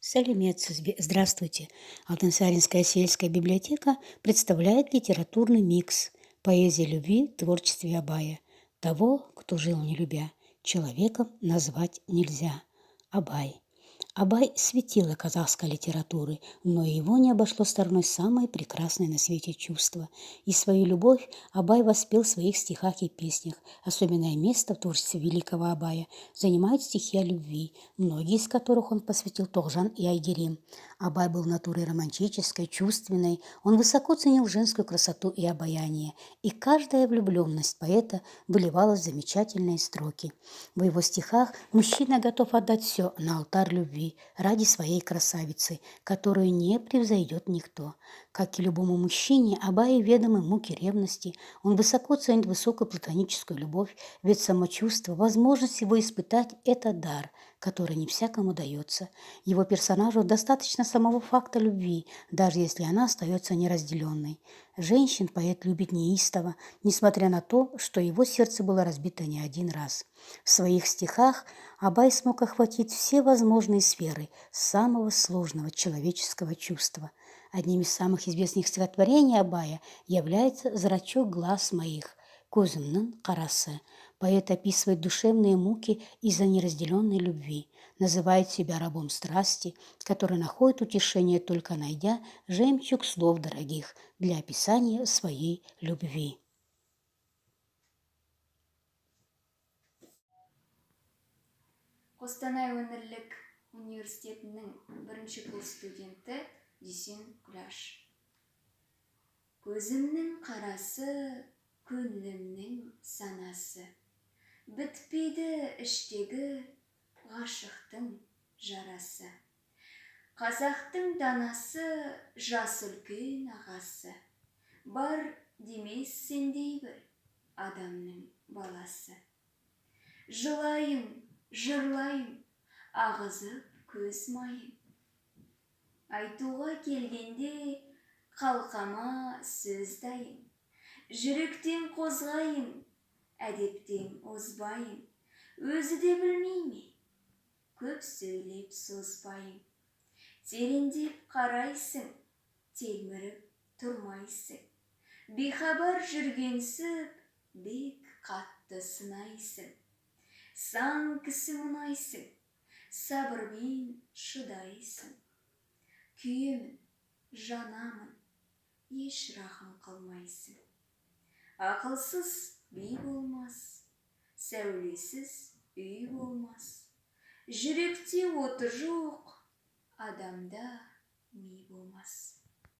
Здравствуйте! Алтансаринская сельская библиотека представляет литературный микс поэзии любви в творчестве Абая. Того, кто жил не любя, человеком назвать нельзя. Абай. Абай – светило казахской литературы, но его не обошло стороной самое прекрасное на свете чувство. И свою любовь Абай воспел в своих стихах и песнях. Особенное место в творчестве великого Абая занимают стихи о любви, многие из которых он посвятил Тогжан и Айгерим. Абай был натурой романтической, чувственной, он высоко ценил женскую красоту и обаяние, и каждая влюбленность поэта выливалась в замечательные строки. В его стихах мужчина готов отдать все на алтарь любви ради своей красавицы, которую не превзойдет никто. Как и любому мужчине, Абаю ведомы муки ревности, он высоко ценит высокую платоническую любовь, ведь само чувство, возможность его испытать – это дар, который не всякому дается. Его персонажу достаточно самого факта любви, даже если она остается неразделенной. Женщин поэт любит неистово, несмотря на то, что его сердце было разбито не один раз. В своих стихах Абай смог охватить все возможные сферы самого сложного человеческого чувства. Одним из самых известных стихотворений Абая является «Зрачок глаз моих», «Көзімнің қарасы». Поэт описывает душевные муки из-за неразделенной любви, называет себя рабом страсти, который находит утешение, только найдя жемчуг слов дорогих для описания своей любви. Қостанай өңірлік университетінің бірінші курс студенті Дүйсен Күләш. Көзімнің қарасы, көңілімнің санасы, бітпейді іштегі ғашықтың жарасы. Қазақтың данасы, жас үлкен ағасы, бар демес сендей бір адамның баласы. Жылайын, жырлайын, ағызып көз майын. Айтуға келгенде қалқама сөз дайын. Жүректен қозғайын, әдептен озбайын. Өзі де білмей ме, көп сөйлеп созбайын. Тереңдеп қарайсың, телміріп тұрмайсың. Бейхабар жүргенсіп, бек қатты сынайсың. Сан кісі мұнайсың, сабырмен шыдайсың. Күйемін, жанамын, еш рахым қылмайсың. Ақылсыз би болмас, сәулесіз үй болмас. Жүректе оты жоқ, адамда ми болмас.